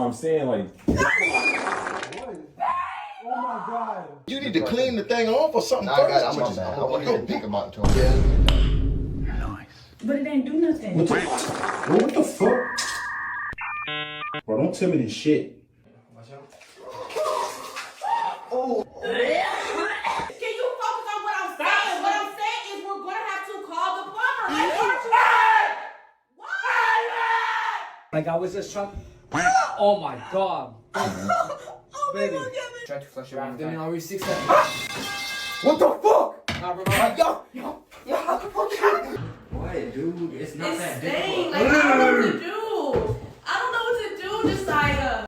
what I'm saying? Like, Oh my God. You need to clean the thing off or something I first. got it. I'm gonna go pick him up to him. But it ain't do nothing. Bro, what the fuck? Bro, don't tell me this shit. Oh. Can you focus on what I'm saying? What I'm saying is we're gonna have to call the plumber. Like, what? Like I was just trying. Oh my God. Baby. Try to flush it out. Then I'll reach 6 seconds. What the fuck? Nah, bro, bro. Yo. What, dude? It's not It's that staying. difficult. Like, I don't know what to do. I don't know what to do, Josiah.